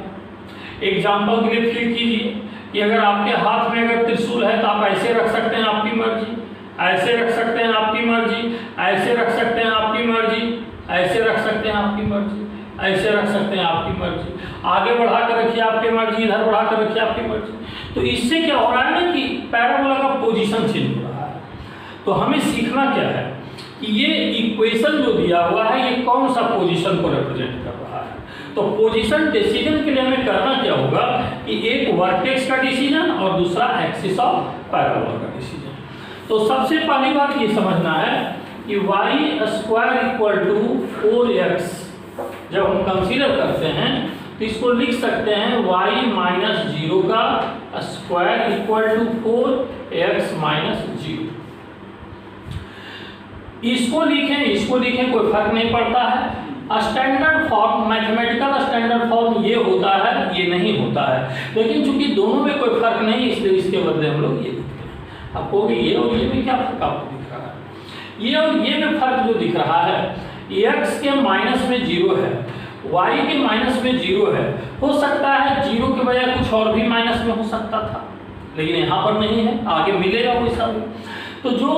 एग्जांपल के लिए फील कीजिए कि अगर आपके हाथ में अगर त्रिशूल है तो आप ऐसे रख सकते हैं आपकी मर्जी, ऐसे रख सकते हैं आपकी मर्जी, ऐसे रख सकते हैं आपकी मर्जी, ऐसे रख सकते हैं आपकी मर्जी, ऐसे रख सकते हैं आपकी मर्जी, आगे बढ़ा कर रखिए आपकी मर्जी, इधर बढ़ा कर रखिए आपकी मर्जी। तो इससे क्या हो रहा है ना कि पैराबोला का पोजीशन चेंज हो रहा है। तो हमें सीखना क्या है कि ये इक्वेशन जो दिया हुआ है ये कौन सा पोजीशन को रिप्रेजेंट कर रहा है। तो पोजीशन डिसीजन के लिए हमें करना क्या होगा कि एक वर्टेक्स का डिसीजन और दूसरा एक्सिस ऑफ पैराबोला का डिसीजन। तो सबसे पहली बात ये समझना है कि Y square equal to 4x जब हम कंसीडर करते हैं तो इसको लिख सकते हैं y माइनस 0 का square equal to 4x minus 0। इसको लिखें कोई फर्क नहीं पड़ता है। Standard form, mathematical standard form ये होता है, ये नहीं होता है, लेकिन चूंकि दोनों में कोई फर्क नहीं इसलिए इसके बदले हम लोग ये लिखते हैं। आप कहोगे ये और ये में क्या फर्क आपको दिख रहा है? ये और ये में फर्क जो दिख रहा है, x के माइनस में 0 है, y के माइनस में 0 है। हो सकता है 0 के बजाय कुछ और भी माइनस में हो सकता था, लेकिन यहाँ पर नहीं है, आगे मिलेगा वो सब। तो जो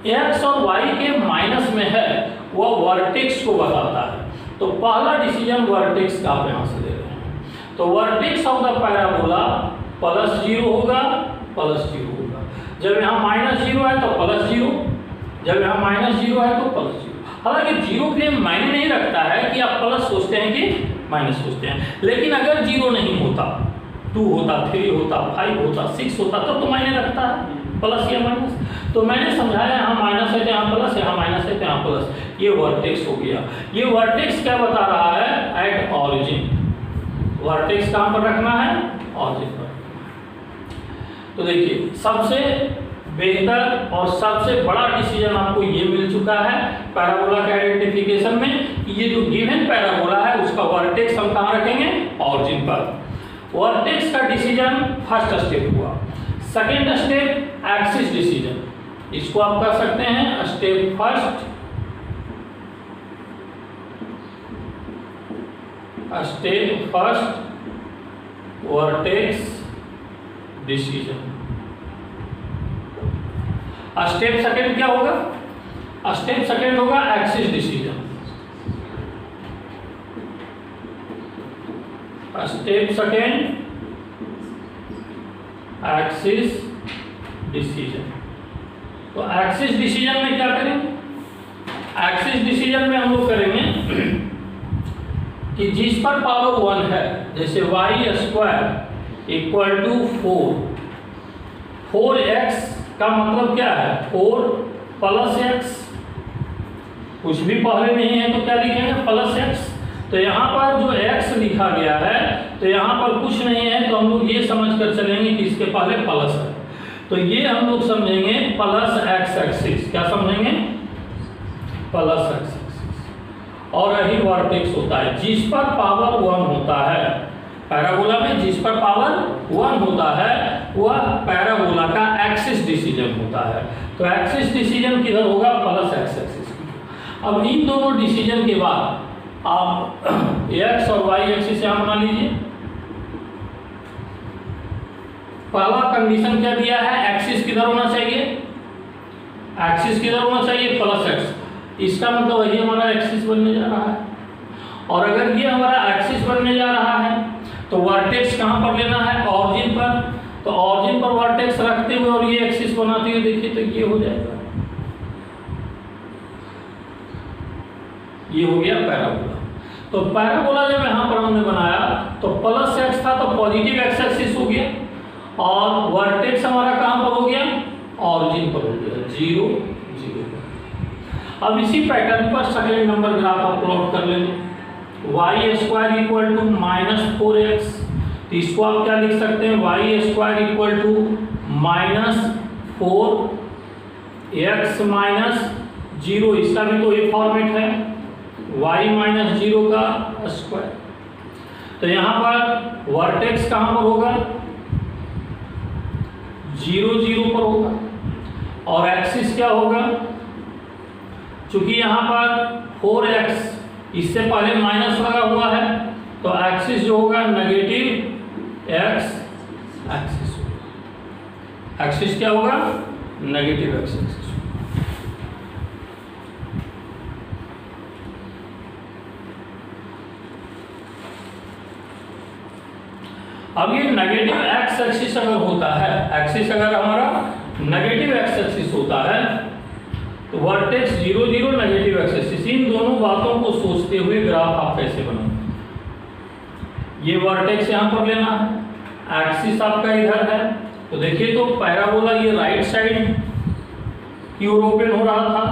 x और y के माइनस में है वह वर्टेक्स को बताता है। तो पहला डिसीजन वर्टेक्स का आप यहाँ से ले रहे हैं। तो वर्टेक्स ऑफ द पैराबोला +0 होगा, +0 होगा। जब यहाँ -0 है तो +0, जब यहाँ -0 है तो +0। हालांकि 0 के लिए मायने नहीं रखता है कि आप प्लस सोचते हैं कि माइनस सोचते हैं, लेकिन अगर 0 नहीं होता, 2 होता, 3 होता, 5 होता, 6 होता तब तो मायने रखता है प्लस या माइनस। तो मैंने समझाया यहाँ माइनस है तो यहाँ प्लस, यहाँ माइनस है तो यहाँ प्लस, ये वर्टेक्स हो गया। ये वर्टेक्स क्या बता रहा है? Eight origin. वर्टेक्स कहाँ पर रखना है? ऑरिजिन पर। तो देखिए सबसे बेहतर और सबसे बड़ा डिसीजन आपको ये मिल चुका है पैराबोला के आइडेंटिफिकेशन में कि ये जो गिवन पैराबोला है उसका वर्टेक्स हम कहाँ रखेंगे, ऑरिजिन पर। वर्टेक्स का डिसीजन फर्स्ट स्टेप हुआ। सेकेंड स्टेप एक्सिस डिसीजन, इसको आप कर सकते हैं step first, step first vertex decision. Step second क्या होगा, स्टेप सेकेंड होगा axis decision. Step second axis decision. तो एक्सिस डिसीजन में क्या करेंगे, एक्सिस डिसीजन में हम लोग करेंगे कि जिस पर पावर 1 है, जैसे y square equal to 4x का मतलब क्या है 4 प्लस x, कुछ भी पहले नहीं है तो क्या लिखेंगे प्लस x। तो यहाँ पर जो x लिखा गया है तो यहाँ पर कुछ नहीं है तो हम लोग ये समझ कर चलेंगे कि इसके पहले प्लस है, तो ये हम लोग समझेंगे प्लस x एक्सिस। क्या समझेंगे, प्लस x एक्सिस। और यही वर्टेक्स होता है जिस पर पावर 1 होता है पैराबोला में, जिस पर पावर 1 होता है वह पैराबोला का एक्सिस डिसीजन होता है। तो एक्सिस डिसीजन किधर होगा, प्लस x एक्सिस। अब इन दोनों डिसीजन के बाद आप x और y एक्सिस यहाँ बना लीजिए। पहला कंडीशन क्या दिया है, एक्सिस किधर होना चाहिए, एक्सिस किधर होना चाहिए प्लस x। इसका मतलब वही हमारा एक्सिस बनने जा रहा है। और अगर ये हमारा एक्सिस बनने जा रहा है तो वर्टेक्स कहाँ पर लेना है, ऑरिजिन पर। तो ऑरिजिन पर वर्टेक्स रखते हुए और ये एक्सिस बनाते हुए देखिए तो ये हो जाएगा, ये हो गया पैराबोला। तो पैराबोला जब यहाँ पर हमने बनाया तो प्लस x था तो पॉजिटिव x एक्सिस हो गया और वर्टेक्स हमारा कहाँ पर हो गया, ऑरिजिन पर हो गया 0 0। अब इसी पैटर्न पर सेकेंड नंबर ग्राफ आप प्लॉट कर लेंगे। y square equal to -4x, तो इसको आप क्या लिख सकते हैं, y square equal to -4x -0। इसका भी तो ये फॉर्मेट है y -0 का स्क्वायर। तो यहाँ पर वर्टेक्स कहाँ पर होगा, 0 0 पर होगा और एक्सिस क्या होगा, चूंकि यहाँ पर 4x इससे पहले माइनस लगा हुआ है तो एक्सिस जो होगा नेगेटिव x एक्सिस होगा। एक्सिस क्या होगा, नेगेटिव x एक्सिस। अब ये नेगेटिव x एक्सिस अगर होता है, एक्सिस अगर हमारा नेगेटिव x एक्सिस होता है तो वर्टेक्स 0 0 नेगेटिव x एक्सिस, इन दोनों बातों को सोचते हुए ग्राफ आप कैसे बनाएंगे। ये वर्टेक्स यहाँ पर लेना है, एक्सिस आपका इधर है, तो देखिए तो पैराबोला ये राइट साइड की ओर ओपन हो रहा था,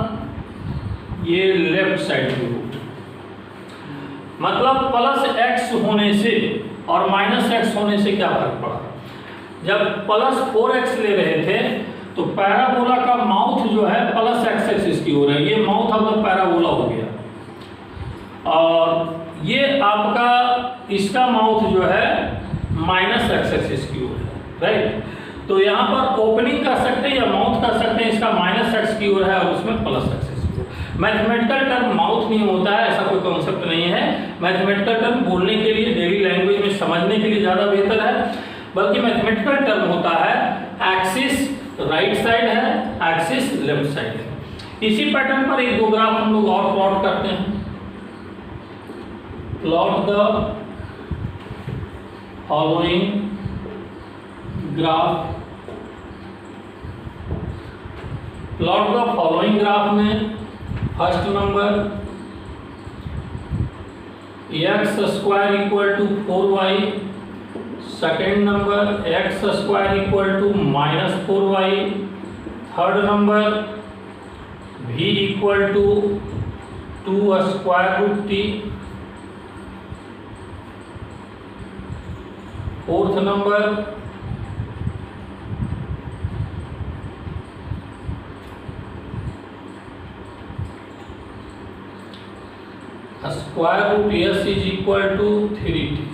ये लेफ्ट साइड की ओर। मतलब प्लस x होने से और माइनस x होने से क्या फर्क पड़ा, जब प्लस 4x ले रहे थे तो पैराबोला का माउथ जो है प्लस x एक्सिस की ओर है, ये माउथ आपका पैराबोला हो गया और ये आपका इसका माउथ जो है माइनस x एक्सिस की ओर है, राइट। तो यहाँ पर ओपनिंग कर सकते हैं या माउथ कर सकते हैं, इसका माइनस x की ओर है और उसमें प्लस एक्सिस की ओर। मैथमेटिकल टर्म माउथ नहीं होता है, ऐसा कोई कॉन्सेप्ट नहीं है। मैथमेटिकल टर्म बोलने के लिए, डेली लैंग्वेज में समझने के लिए ज़्यादा बेहतर है, बल्कि मैथमेटिकल टर्म होता है एक्सिस राइट साइड है, एक्सिस लेफ्ट साइड है। इसी पैटर्न पर एक दो ग्राफ हम लोग और प्लॉट करते हैं। Plot the following graph, plot the following graph में first number x square equal to 4y, second number x square equal to -4y, third number v equal to 2 square root t, fourth number square root S is equal to 3t।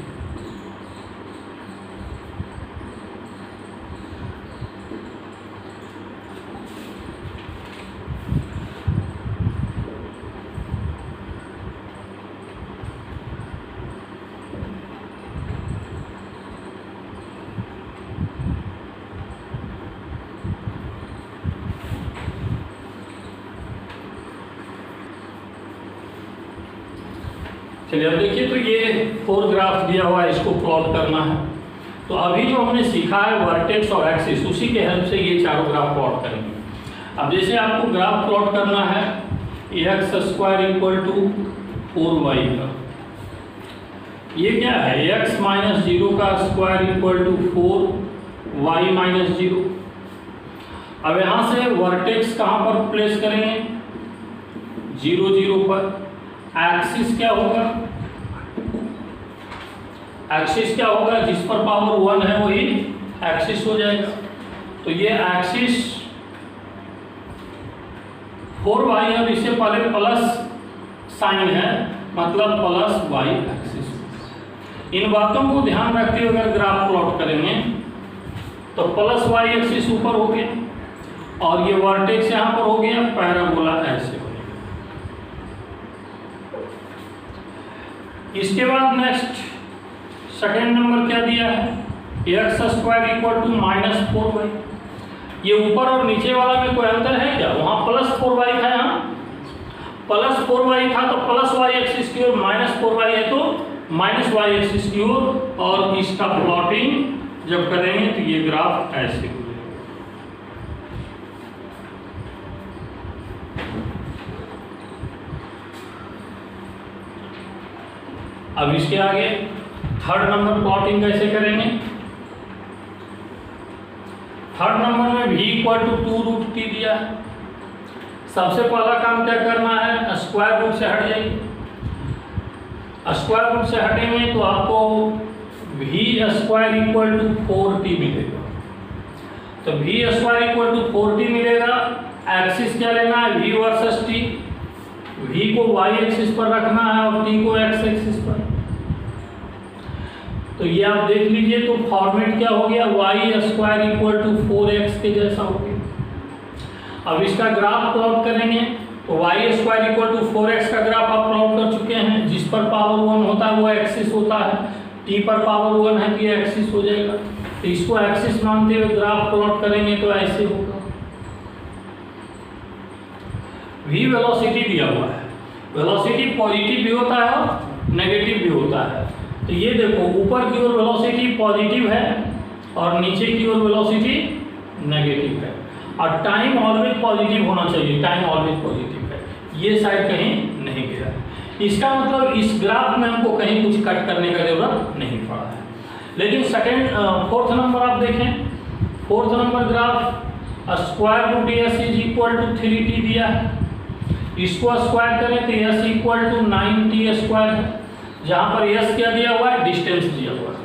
चलिए अब देखिए, तो ये 4 graph दिया हुआ है, इसको plot करना है। तो अभी जो हमने सीखा है वर्टेक्स और एक्सिस, उसी के हेल्प से ये चारों ग्राफ प्लॉट करेंगे। अब जैसे आपको ग्राफ प्लॉट करना है x square equal to 4y का, ये क्या है x माइनस 0 का square equal to 4y minus 0। अब यहाँ से वर्टेक्स कहाँ पर प्लेस करेंगे, 0 0 पर। एक्सिस क्या होगा, एक्सिस क्या होगा, जिस पर पावर 1 है वही एक्सिस हो जाएगा। तो ये एक्सिस 4y, अब इससे पहले प्लस साइन है, मतलब प्लस y एक्सिस। इन बातों को ध्यान रखते हुए अगर ग्राफ प्लॉट करेंगे तो प्लस y एक्सिस ऊपर हो गया और ये वर्टेक्स यहाँ पर हो गया, पैराबोला ऐसे। इसके बाद नेक्स्ट सेकेंड नंबर क्या दिया है, x square equal to minus 4y। ये ऊपर और नीचे वाला में कोई अंतर है क्या, वहाँ प्लस 4y था, यहाँ प्लस 4y था तो प्लस y एक्सिस की ओर, माइनस 4y है तो माइनस y एक्सिस की ओर। और इसका प्लॉटिंग जब करेंगे तो ये ग्राफ ऐसे हो। अब इसके आगे थर्ड नंबर प्लॉटिंग कैसे करेंगे। थर्ड नंबर में v equal to 2 root t दिया है। सबसे पहला काम क्या करना है, स्क्वायर रूट से हट जाइए। स्क्वायर रूट से हटेंगे तो आपको v square equal to 4t मिलेगा। तो v square equal to 4t मिलेगा। एक्सिस क्या लेना है, v वर्सेस t। v को y एक्सिस पर रखना है और t को x एक्सिस पर। तो ये आप देख लीजिए, तो फॉर्मेट क्या हो गया, y square equal to 4x के जैसा हो गया। अब इसका ग्राफ प्लॉट करेंगे तो y square equal to 4x का ग्राफ आप प्लॉट कर चुके हैं। जिस पर पावर 1 होता है वो एक्सिस होता है, t पर पावर 1 है तो ये एक्सिस हो जाएगा। तो इसको एक्सिस मानते हुए ग्राफ प्लॉट करेंगे तो ऐसे होगा। v वेलोसिटी दिया हुआ है, वेलोसिटी पॉजिटिव भी होता है और नेगेटिव भी होता है। तो ये देखो, ऊपर की ओर वेलोसिटी पॉजिटिव है और नीचे की ओर वेलोसिटी नेगेटिव है। और टाइम ऑलवेज पॉजिटिव होना चाहिए, टाइम ऑलवेज पॉजिटिव है। ये साइड कहीं नहीं गिरा है। इसका मतलब इस ग्राफ में हमको कहीं कुछ कट करने का जरूरत नहीं पड़ा है। लेकिन फोर्थ नंबर आप देखें, fourth number graph square root S is equal to 3t दिया है। इसको स्क्वायर करें तो S equal to 9t square है, जहाँ पर एस क्या दिया हुआ है, डिस्टेंस दिया हुआ है।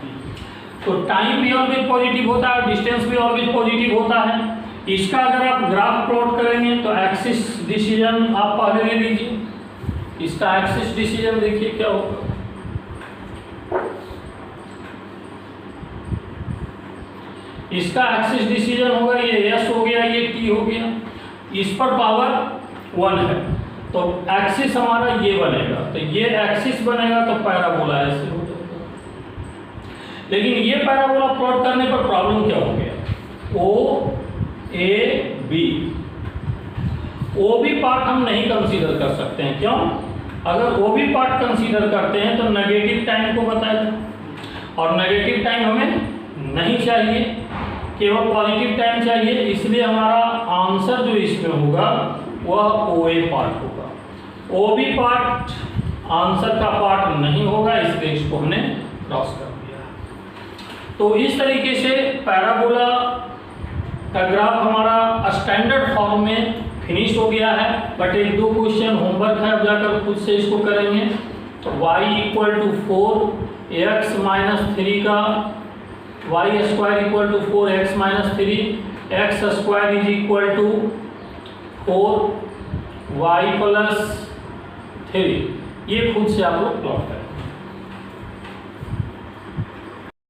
तो टाइम भी ऑलवेज पॉजिटिव होता है, डिस्टेंस भी ऑलवेज पॉजिटिव होता है। इसका अगर आप ग्राफ प्लॉट करेंगे तो एक्सिस डिसीजन आप पहले ले लीजिए। इसका एक्सिस डिसीजन देखिए क्या होगा, इसका एक्सिस डिसीजन होगा, ये एस हो गया, ये टी हो गया। इस पर पावर 1 है तो एक्सिस हमारा ये बनेगा। तो ये एक्सिस बनेगा तो पैराबोला ऐसे हो जाएगा। लेकिन ये पैराबोला प्लॉट करने पर प्रॉब्लम क्या हो गया, O A B, O B part हम नहीं कंसीडर कर सकते हैं। क्यों, अगर ओ बी पार्ट कंसीडर करते हैं तो नेगेटिव टाइम को बताएगा और नेगेटिव टाइम हमें नहीं चाहिए, केवल पॉजिटिव टाइम चाहिए। इसलिए हमारा आंसर जो इसमें होगा वह ओ ए पार्ट होगा। ओ बी पार्ट आंसर का पार्ट नहीं होगा, इसलिए इसको हमने क्रॉस कर दिया। तो इस तरीके से पैराबोला का ग्राफ हमारा स्टैंडर्ड फॉर्म में फिनिश हो गया है। बट एक दो क्वेश्चन होमवर्क है, अब जाकर खुद से इसको करेंगे। तो y equal to 4 x minus 3 का y square equal to 4 x minus 3 x square is equal to 4 y plus 3। ये खुद से आप लोग प्लॉट करें।